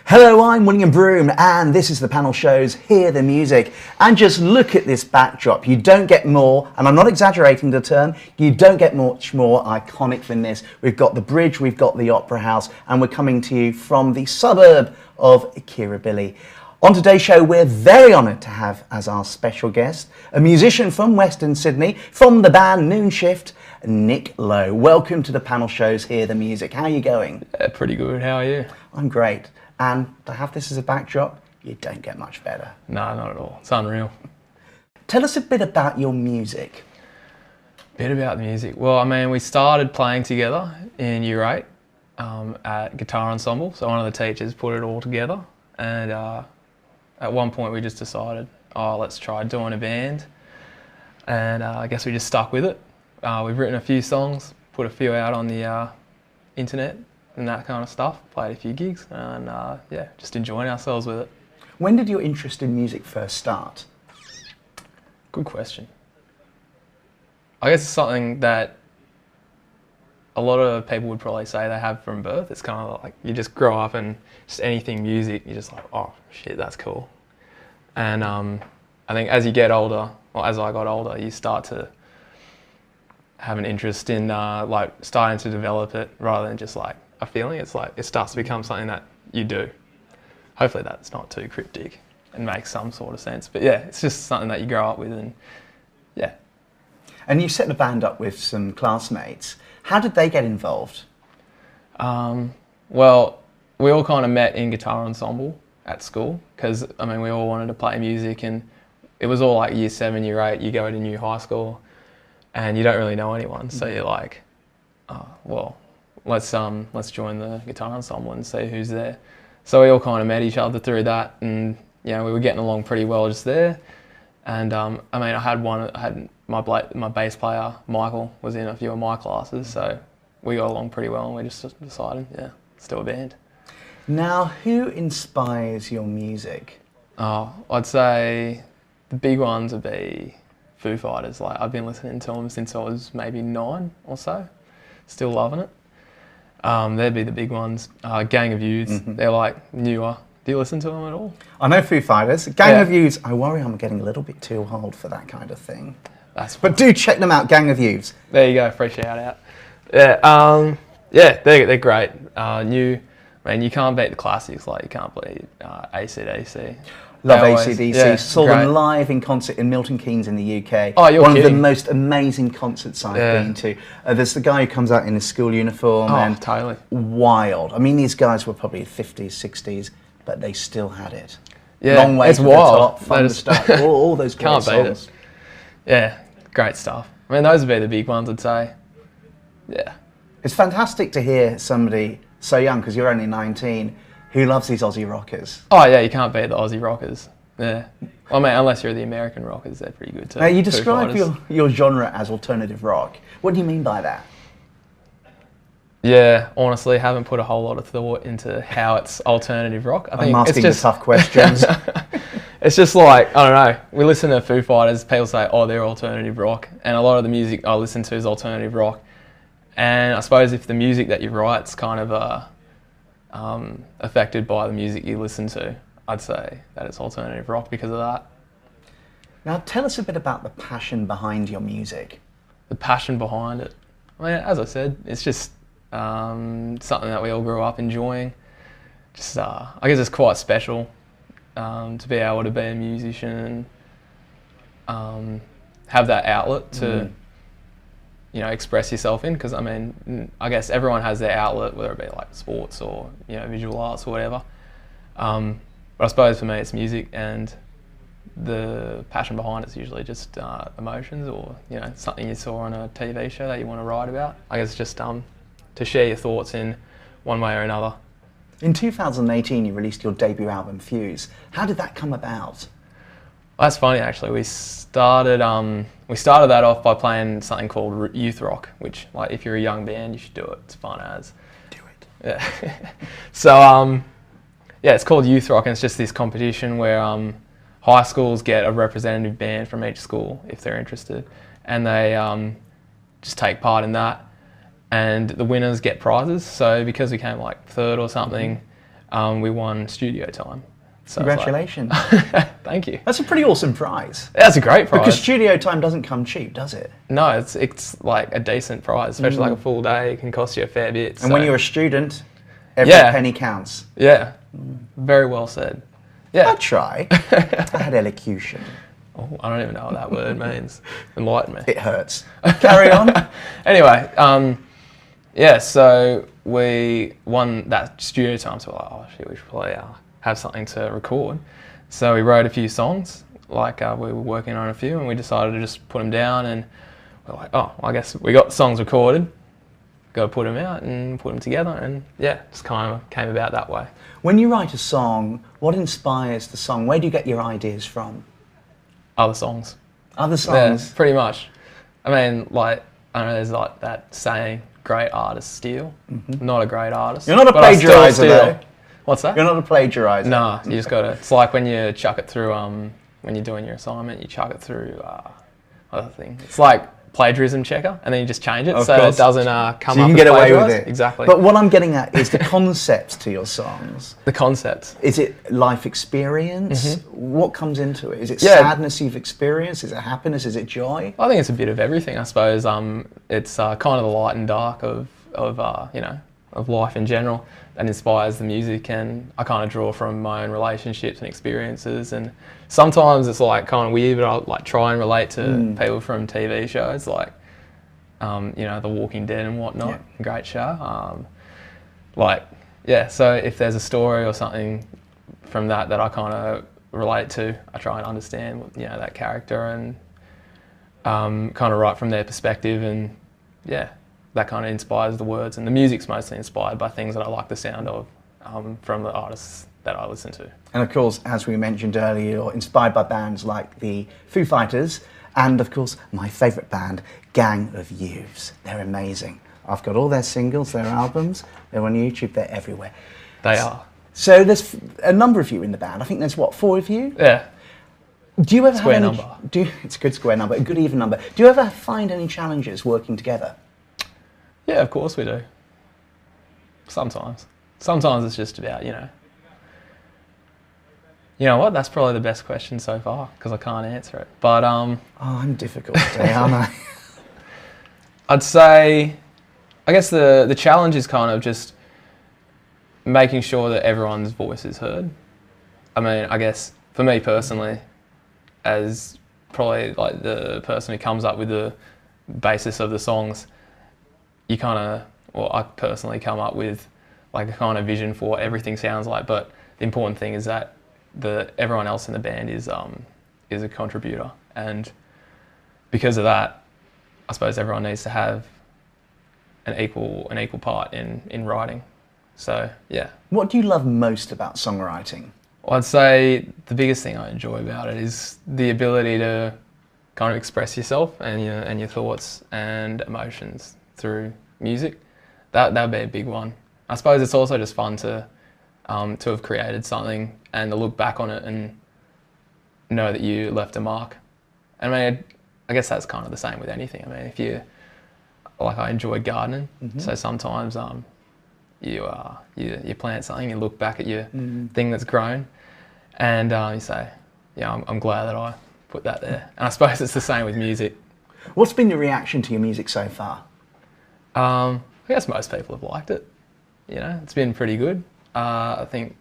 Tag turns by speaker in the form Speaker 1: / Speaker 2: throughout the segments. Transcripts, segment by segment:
Speaker 1: Hello, I'm William Brougham, and this is the panel show's Hear the Music. And just look at this backdrop. You don't get more, and I'm not exaggerating the term, you don't get much more iconic than this. We've got the bridge, we've got the Opera House, and we're coming to you from the suburb of Kirribilli. On today's show, we're very honoured to have as our special guest a musician from Western Sydney, from the band Noon Shift, Nick Lowe. Welcome to the panel show's Hear the Music. How are you going?
Speaker 2: Pretty good. How are you?
Speaker 1: I'm great. And to have this as a backdrop, you don't get much better.
Speaker 2: No, not at all. It's unreal.
Speaker 1: Tell us a bit about your music.
Speaker 2: Bit about the music. Well, I mean, we started playing together in Year 8 at Guitar Ensemble. So one of the teachers put it all together. And at one point we just decided, let's try doing a band. And I guess we just stuck with it. We've written a few songs, put a few out on the internet and that kind of stuff, played a few gigs, and yeah, just enjoying ourselves with it.
Speaker 1: When did your interest in music first start?
Speaker 2: Good question. I guess it's something that a lot of people would probably say they have from birth. It's kind of like you just grow up and just anything music, you're just like, oh shit, that's cool. And I think as you get older, or as I got older, you start to have an interest in like starting to develop it rather than just like a feeling. It's like it starts to become something that you do. Hopefully that's not too cryptic and makes some sort of sense. But yeah, it's just something that you grow up with, and yeah.
Speaker 1: And you set the band up with some classmates. How did they get involved?
Speaker 2: Well, we all kind of met in Guitar Ensemble at school because, I mean, we all wanted to play music, and it was all like Year 7, Year 8, you go to new high school and you don't really know anyone. So you're like, well, let's join the Guitar Ensemble and see who's there. So we all kind of met each other through that, and you know, we were getting along pretty well just there. And I mean, I had my bass player Michael was in a few of my classes, so we got along pretty well, and we just decided, yeah, let's do a band.
Speaker 1: Now, who inspires your music?
Speaker 2: I'd say the big ones would be Foo Fighters. Like, I've been listening to them since I was maybe 9 or so. Still loving it. They'd be the big ones. Gang of Youths, they're like newer. Do you listen to them at all?
Speaker 1: I know Foo Fighters. Gang of Youths, I worry I'm getting a little bit too old for that kind of thing. But do check them out, Gang of Youths.
Speaker 2: There you go, free shout out. Yeah, yeah, they're great. New, I mean, you can't beat the classics, like you can't beat AC/DC.
Speaker 1: Love AC/DC.
Speaker 2: Yeah,
Speaker 1: saw
Speaker 2: great.
Speaker 1: them live in concert in Milton Keynes in the UK.
Speaker 2: Oh, you're
Speaker 1: One
Speaker 2: kidding.
Speaker 1: of the most amazing concerts I've been to. There's the guy who comes out in his school uniform.
Speaker 2: Oh, totally.
Speaker 1: Wild. I mean, these guys were probably 50s, 60s, but they still had it.
Speaker 2: Yeah,
Speaker 1: Long way
Speaker 2: it's
Speaker 1: to
Speaker 2: wild.
Speaker 1: the top, fun stuff, all those great
Speaker 2: Can't beat
Speaker 1: songs.
Speaker 2: it. Yeah, great stuff. I mean, those would be the big ones, I'd say. Yeah.
Speaker 1: It's fantastic to hear somebody so young, because you're only 19, who loves these Aussie rockers.
Speaker 2: Oh yeah, you can't beat the Aussie rockers. Yeah. I mean, unless you're the American rockers, they're pretty good too.
Speaker 1: Now, you describe your genre as alternative rock. What do you mean by that?
Speaker 2: Yeah, honestly, haven't put a whole lot of thought into how it's alternative rock.
Speaker 1: I'm asking the tough questions.
Speaker 2: It's just like, I don't know, we listen to Foo Fighters, people say, oh, they're alternative rock, and a lot of the music I listen to is alternative rock. And I suppose if the music that you write's kind of affected by the music you listen to, I'd say that it's alternative rock because of that.
Speaker 1: Now, tell us a bit about the passion behind your music.
Speaker 2: The passion behind it. I mean, as I said, it's just something that we all grew up enjoying. Just, I guess it's quite special to be able to be a musician and have that outlet to, you know, express yourself in. Because I mean, I guess everyone has their outlet, whether it be like sports or, you know, visual arts or whatever. But I suppose for me it's music, and the passion behind it's usually just emotions, or, you know, something you saw on a TV show that you want to write about. I guess just to share your thoughts in one way or another.
Speaker 1: In 2018, you released your debut album, Fuse. How did that come about?
Speaker 2: That's funny, actually. We started that off by playing something called youth rock, which, like, if you're a young band, you should do it. It's fun as.
Speaker 1: Do it.
Speaker 2: Yeah. So yeah, it's called youth rock, and it's just this competition where high schools get a representative band from each school if they're interested, and they just take part in that, and the winners get prizes. So because we came like third or something, we won studio time. So
Speaker 1: Congratulations.
Speaker 2: Thank you.
Speaker 1: That's a pretty awesome prize.
Speaker 2: That's a great prize.
Speaker 1: Because studio time doesn't come cheap, does it?
Speaker 2: No, it's like a decent prize, especially like a full day. It can cost you a fair bit.
Speaker 1: And when you're a student, every penny counts.
Speaker 2: Yeah, very well said. Yeah.
Speaker 1: I'd try. I had elocution.
Speaker 2: Oh, I don't even know what that word means. Enlighten me.
Speaker 1: It hurts. Carry on.
Speaker 2: Anyway, yeah, so we won that studio time, so we're like, oh shit, we should probably have something to record. So we wrote a few songs, like we were working on a few, and we decided to just put them down, and we're like, oh, well, I guess we got songs recorded, go put them out and put them together, and yeah, just kind of came about that way.
Speaker 1: When you write a song, what inspires the song? Where do you get your ideas from?
Speaker 2: Other songs.
Speaker 1: Other songs?
Speaker 2: Yeah, pretty much. I mean, like, I don't know, there's like that saying, great artists steal. Not a great artist.
Speaker 1: You're not a plagiarizer though.
Speaker 2: What's that?
Speaker 1: You're not a plagiarizer.
Speaker 2: Nah, you just gotta, it's like when you chuck it through, when you're doing your assignment, you chuck it through other thing. It's like plagiarism checker, and then you just change it so it doesn't come up.
Speaker 1: So you can get away with it.
Speaker 2: Exactly.
Speaker 1: But what I'm getting at is the concepts to your songs.
Speaker 2: The concepts.
Speaker 1: Is it life experience? What comes into it? Is it sadness you've experienced? Is it happiness? Is it joy?
Speaker 2: I think it's a bit of everything, I suppose. It's kind of the light and dark of you know, of life in general that inspires the music, and I kind of draw from my own relationships and experiences, and sometimes it's like kind of weird, but I'll like try and relate to people from TV shows like you know, The Walking Dead and whatnot. Great show. Like, yeah, so if there's a story or something from that I kind of relate to, I try and understand, you know, that character, and kind of write from their perspective, and yeah, that kind of inspires the words, and the music's mostly inspired by things that I like the sound of from the artists that I listen to.
Speaker 1: And of course, as we mentioned earlier, you're inspired by bands like the Foo Fighters, and of course, my favourite band, Gang of Youths. They're amazing. I've got all their singles, their albums, they're on YouTube, they're everywhere.
Speaker 2: They are.
Speaker 1: So there's a number of you in the band. I think there's, what, 4 of you?
Speaker 2: Yeah.
Speaker 1: Do you ever
Speaker 2: square
Speaker 1: have any,
Speaker 2: number.
Speaker 1: It's a good square number, a good even number. Do you ever find any challenges working together?
Speaker 2: Yeah, of course we do. Sometimes. Sometimes it's just about, you know what, that's probably the best question so far, because I can't answer it. But
Speaker 1: oh, I'm difficult today, aren't I?
Speaker 2: I'd say, I guess the challenge is kind of just making sure that everyone's voice is heard. I mean, I guess for me personally, as probably like the person who comes up with the basis of the songs, you kind of, well, I personally come up with like a kind of vision for what everything sounds like, but the important thing is that everyone else in the band is a contributor, and because of that, I suppose everyone needs to have an equal part in writing. So yeah.
Speaker 1: What do you love most about songwriting?
Speaker 2: Well, I'd say the biggest thing I enjoy about it is the ability to kind of express yourself and your thoughts and emotions through music. That'd be a big one. I suppose it's also just fun to have created something and to look back on it and know that you left a mark. I mean, I guess that's kind of the same with anything. I mean, if you, like, I enjoy gardening, so sometimes you plant something, you look back at your thing that's grown, and you say, yeah, I'm glad that I put that there. And I suppose it's the same with music.
Speaker 1: What's been the reaction to your music so far?
Speaker 2: I guess most people have liked it. You know, it's been pretty good. I think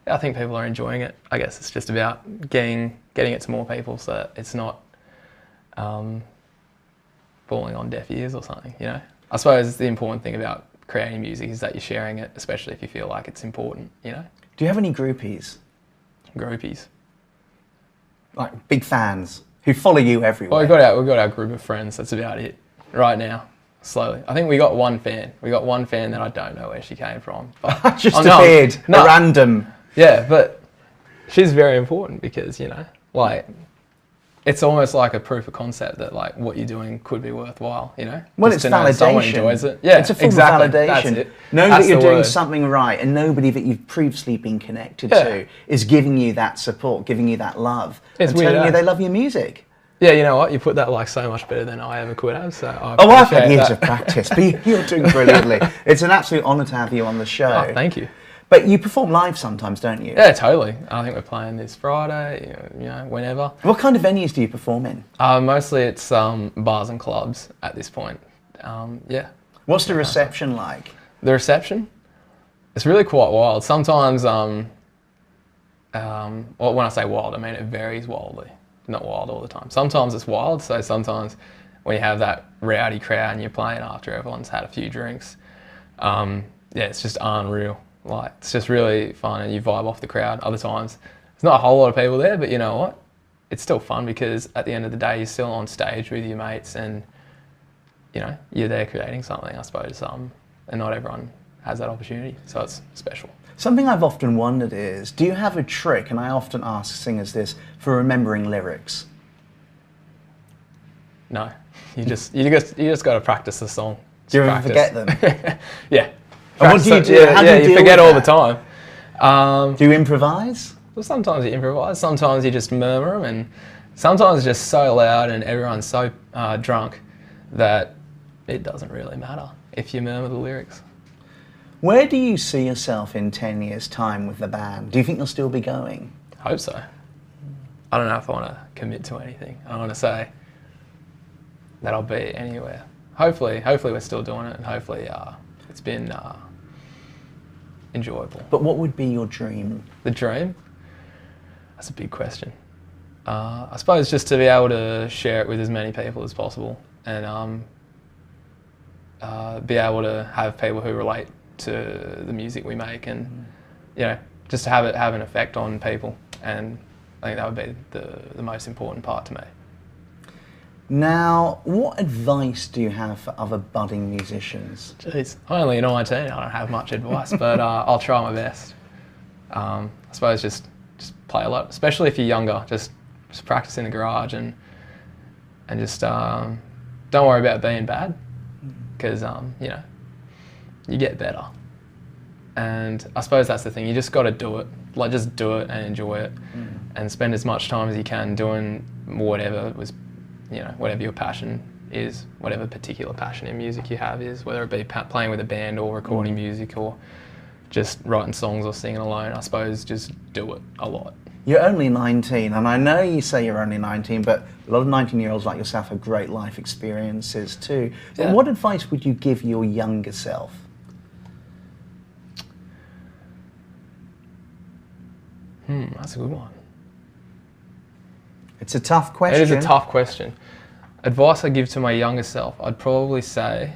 Speaker 2: people are enjoying it. I guess it's just about getting it to more people so that it's not falling on deaf ears or something, you know. I suppose the important thing about creating music is that you're sharing it, especially if you feel like it's important, you know.
Speaker 1: Do you have any groupies?
Speaker 2: Groupies?
Speaker 1: Like big fans who follow you everywhere?
Speaker 2: Well, we've got our group of friends, that's about it right now. Slowly. I think we got one fan. We got one fan that I don't know where she came from. But
Speaker 1: just appeared, a random.
Speaker 2: Yeah, but she's very important because, you know, like, it's almost like a proof of concept that, like, what you're doing could be worthwhile, you know?
Speaker 1: Well,
Speaker 2: just
Speaker 1: it's
Speaker 2: to know
Speaker 1: validation.
Speaker 2: Someone enjoys it. Yeah,
Speaker 1: it's a form of validation.
Speaker 2: That's it.
Speaker 1: Knowing that you're doing something right, and nobody that you've previously been connected to is giving you that support, giving you that love, and telling you they love your music.
Speaker 2: Yeah, you know what? You put that like so much better than I ever could have. So
Speaker 1: I've had years of practice, but you're doing brilliantly. It's an absolute honour to have you on the show.
Speaker 2: Oh, thank you.
Speaker 1: But you perform live sometimes, don't you?
Speaker 2: Yeah, totally. I think we're playing this Friday, whenever.
Speaker 1: What kind of venues do you perform in?
Speaker 2: Mostly it's bars and clubs at this point. Yeah.
Speaker 1: What's the reception like?
Speaker 2: The reception? It's really quite wild. Sometimes, well, when I say wild, I mean it varies wildly. Not wild all the time. Sometimes it's wild, so sometimes when you have that rowdy crowd and you're playing after everyone's had a few drinks, yeah, it's just unreal. Like, it's just really fun and you vibe off the crowd. Other times, there's not a whole lot of people there, but you know what? It's still fun because at the end of the day, you're still on stage with your mates and, you're there creating something, I suppose, and not everyone has that opportunity, so it's special.
Speaker 1: Something I've often wondered is, do you have a trick, and I often ask singers this, for remembering lyrics?
Speaker 2: No, you just got to practice the song.
Speaker 1: Do you ever forget them?
Speaker 2: Yeah.
Speaker 1: And what do you do?
Speaker 2: You forget all the time.
Speaker 1: Do you improvise?
Speaker 2: Well, sometimes you improvise, sometimes you just murmur them, and sometimes it's just so loud and everyone's so drunk that it doesn't really matter if you murmur the lyrics.
Speaker 1: Where do you see yourself in 10 years' time with the band? Do you think you'll still be going?
Speaker 2: I hope so. I don't know if I want to commit to anything. I want to say that I'll be anywhere. Hopefully we're still doing it, and hopefully it's been enjoyable.
Speaker 1: But what would be your dream?
Speaker 2: The dream? That's a big question. I suppose just to be able to share it with as many people as possible, and be able to have people who relate to the music we make, and just to have it have an effect on people, and I think that would be the most important part to me.
Speaker 1: Now, what advice do you have for other budding musicians?
Speaker 2: Jeez, I'm only 19, I don't have much advice, but I'll try my best. I suppose just play a lot, especially if you're younger, just practice in the garage and just don't worry about being bad, because you get better. And I suppose that's the thing, you just got to do it. Like, just do it and enjoy it, and spend as much time as you can doing whatever your passion is, whatever particular passion in music you have is, whether it be playing with a band or recording music or just writing songs or singing alone. I suppose just do it a lot.
Speaker 1: You're only 19, and I know you say you're only 19, but a lot of 19-year-olds like yourself have great life experiences too. But what advice would you give your younger self?
Speaker 2: That's a good one.
Speaker 1: It's a tough question.
Speaker 2: It is a tough question. Advice I give to my younger self, I'd probably say,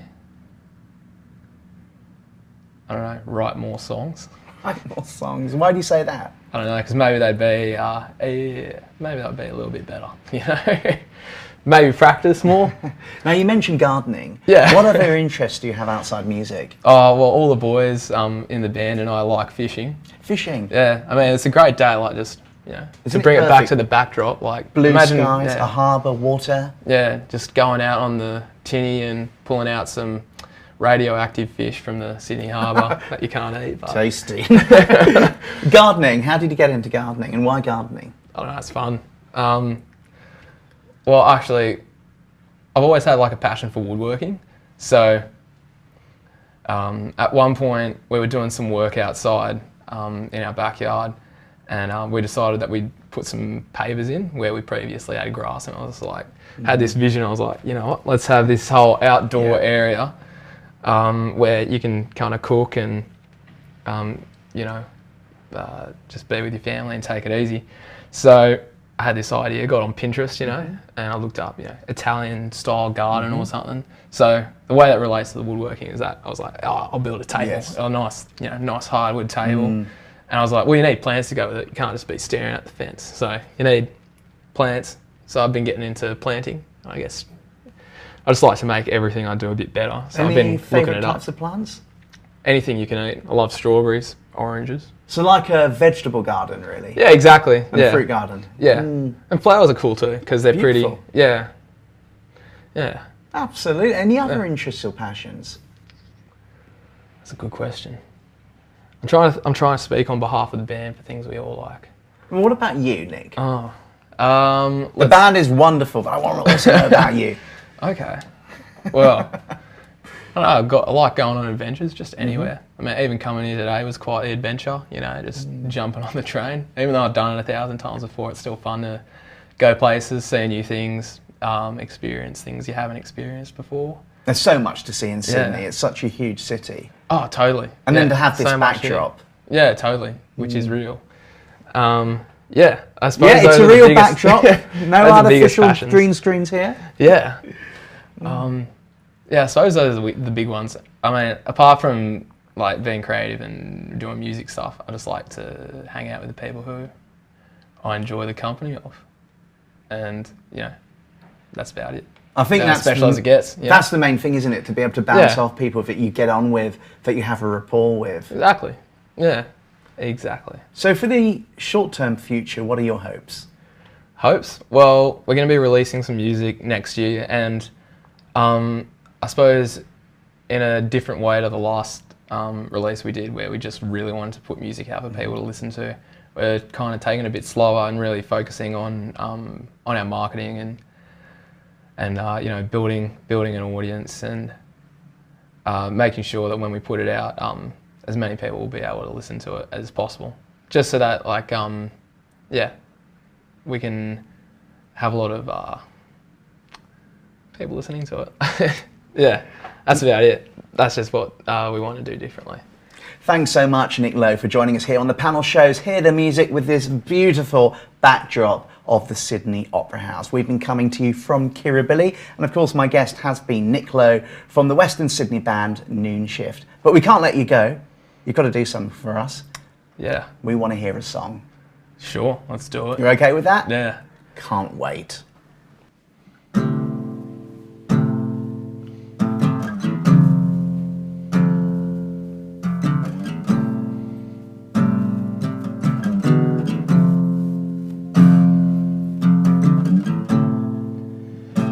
Speaker 2: I don't know, write more songs.
Speaker 1: Write more songs. Why do you say that?
Speaker 2: I don't know, because maybe they'd be a little bit better, Maybe practice more.
Speaker 1: Now, you mentioned gardening.
Speaker 2: Yeah.
Speaker 1: What other interests do you have outside music?
Speaker 2: Oh, well, all the boys in the band and I like fishing.
Speaker 1: Fishing?
Speaker 2: Yeah, I mean, it's a great day, like, just, to bring it back to the backdrop, like...
Speaker 1: Blue skies, a harbour, water.
Speaker 2: Yeah, just going out on the tinny and pulling out some radioactive fish from the Sydney Harbour that you can't eat. But...
Speaker 1: Tasty. Gardening, how did you get into gardening, and why gardening?
Speaker 2: I don't know, it's fun. Well, actually, I've always had like a passion for woodworking. So at one point we were doing some work outside in our backyard, and we decided that we'd put some pavers in where we previously had grass, and I was like, had this vision, I was like, you know what, let's have this whole outdoor area where you can kind of cook and, just be with your family and take it easy. So I had this idea, got on Pinterest, and I looked up, Italian style garden or something. So the way that relates to the woodworking is that I was like, oh, I'll build a table, a nice, nice hardwood table. And I was like, well, you need plants to go with it. You can't just be staring at the fence. So you need plants. So I've been getting into planting. I guess I just like to make everything I do a bit better. So I've been looking it up.
Speaker 1: Types of plants?
Speaker 2: Anything you can eat. I love strawberries, oranges.
Speaker 1: So like a vegetable garden, really?
Speaker 2: Yeah, exactly.
Speaker 1: And a fruit garden?
Speaker 2: Yeah. And flowers are cool too, because they're
Speaker 1: beautiful.
Speaker 2: Pretty. Yeah. Yeah.
Speaker 1: Absolutely. Any other interests or passions?
Speaker 2: That's a good question. I'm trying to speak on behalf of the band for things we all like.
Speaker 1: Well, what about you, Nick?
Speaker 2: Oh.
Speaker 1: The band is wonderful, but I want to also know about you.
Speaker 2: Okay. Well, I like going on adventures just anywhere. I mean, even coming here today was quite the adventure, you know, just jumping on the train. Even though I've done it 1,000 times before, it's still fun to go places, see new things, experience things you haven't experienced before.
Speaker 1: There's so much to see in Sydney.
Speaker 2: Yeah.
Speaker 1: It's such a huge city.
Speaker 2: Oh, totally.
Speaker 1: And then to have this
Speaker 2: so much
Speaker 1: backdrop.
Speaker 2: Yeah, totally, which is real. Yeah, I suppose
Speaker 1: Yeah, it's
Speaker 2: those
Speaker 1: a
Speaker 2: are the
Speaker 1: real
Speaker 2: biggest-
Speaker 1: backdrop. No
Speaker 2: those are the biggest
Speaker 1: artificial
Speaker 2: passions.
Speaker 1: green screens here.
Speaker 2: Yeah. Yeah, I suppose those are the big ones. I mean, apart from like being creative and doing music stuff, I just like to hang out with the people who I enjoy the company of. And, you know, that's about it.
Speaker 1: I think
Speaker 2: As
Speaker 1: that's
Speaker 2: special as it gets. Yeah.
Speaker 1: That's the main thing, isn't it? To be able to bounce
Speaker 2: Yeah.
Speaker 1: off people that you get on with, that you have a rapport with.
Speaker 2: Exactly. Yeah, exactly.
Speaker 1: So for the short-term future, what are your hopes?
Speaker 2: Hopes? Well, we're going to be releasing some music next year, and I suppose in a different way to the last release we did, where we just really wanted to put music out for people to listen to. We're kind of taking it a bit slower and really focusing on our marketing and you know, building an audience and making sure that when we put it out, as many people will be able to listen to it as possible. Just so that, like, yeah, we can have a lot of people listening to it. Yeah, that's about it. That's just what we want to do differently.
Speaker 1: Thanks so much, Nick Lowe, for joining us here on the panel shows Hear the Music with this beautiful backdrop of the Sydney Opera House. We've been coming to you from Kirribilli, and of course my guest has been Nick Lowe from the Western Sydney band Noon Shift. But we can't let you go. You've got to do something for us.
Speaker 2: Yeah.
Speaker 1: We want to hear a song.
Speaker 2: Sure, let's do it.
Speaker 1: You're okay with that?
Speaker 2: Yeah.
Speaker 1: Can't wait.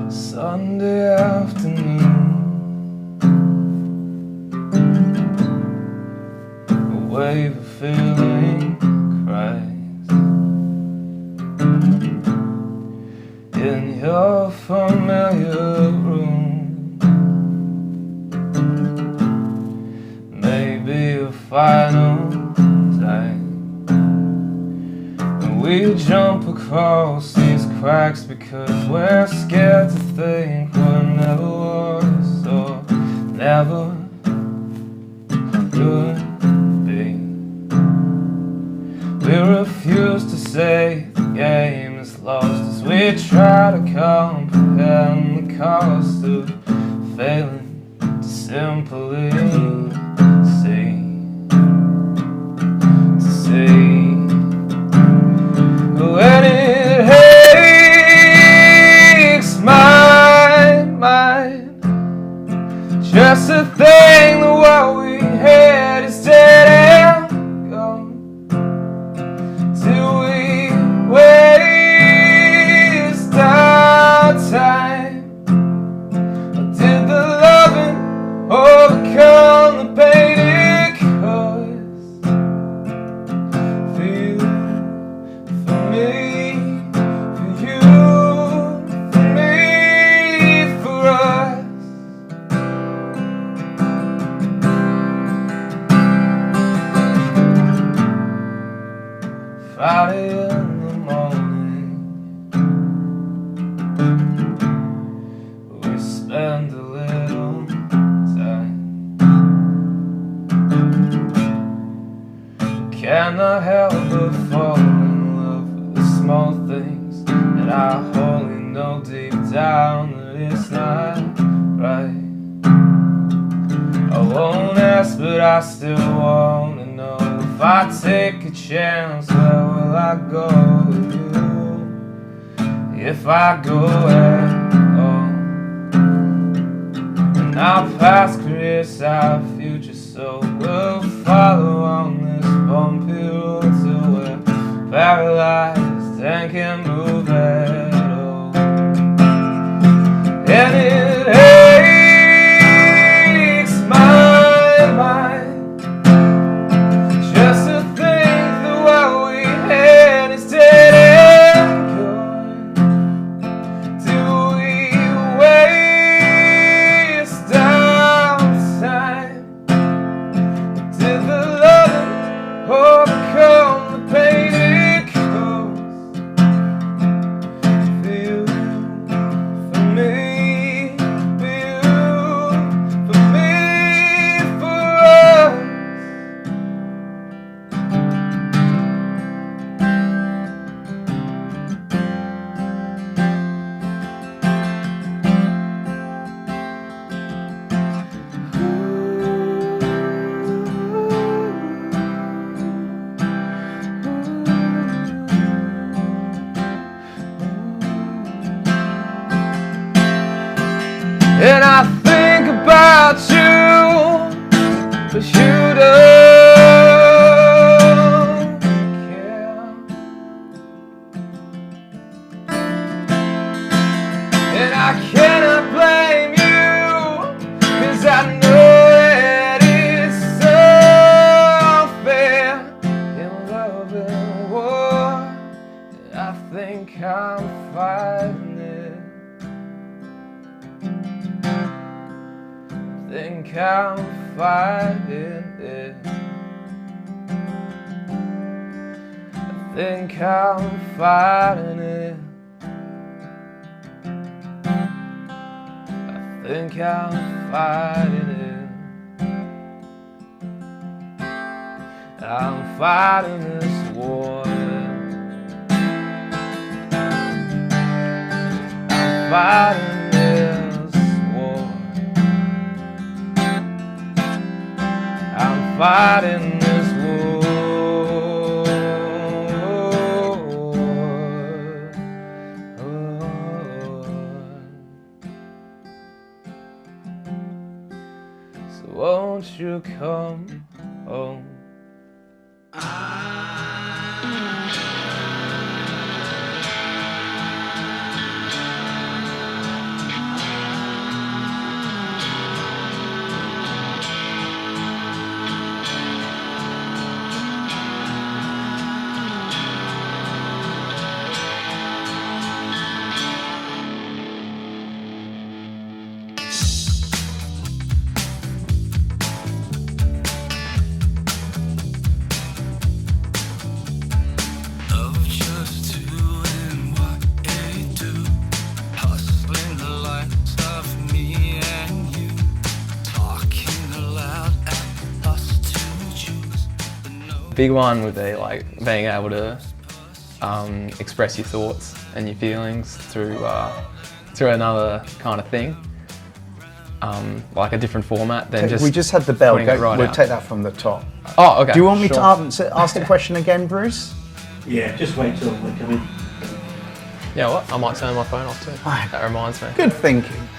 Speaker 2: Sunday afternoon, a wave of feeling cries in your familiar room. Maybe a final time, and we jump across these cracks because we're scared to think what never was or never could be. We refuse to say the game is lost as we try to comprehend the cost of failing to simply see. When it aches my mind, just to think that what we had is dead and gone, till we waste our time. Or did the loving overcome the pain it caused? Feel for me, for you, for me, for us. Friday in the morning, we spend a little time. Cannot help but fall in love with the small things that I wholly know deep down that it's not right. I won't ask, but I still want to know. If I take a chance, where will I go with you? If I go at all. And our past creates our future, so we'll follow on this bumpy road till we're paralyzed and can't move at all. And it aches my mind just to think that what we had is dead and gone, till we waste our 'cause you don't care. And I cannot blame you, 'cause I know that it's unfair in love and war. I think I'm fighting it. Think I'm fighting it. I think I'm fighting it. I think I'm fighting it. I'm fighting this war. I'm fighting this war. I'm fighting this war. So won't you come home? Big one would be like being able to express your thoughts and your feelings through another kind of thing, like a different format than just.
Speaker 1: We just had the bell.
Speaker 2: Putting it right
Speaker 1: We'll
Speaker 2: out.
Speaker 1: take that from the top.
Speaker 2: Oh, okay.
Speaker 1: Do you want me
Speaker 2: sure.
Speaker 1: to ask the question again, Bruce?
Speaker 3: Yeah, just wait till they come in.
Speaker 2: Yeah, what? I might turn my phone off too.
Speaker 1: Right.
Speaker 2: That reminds me.
Speaker 1: Good thinking.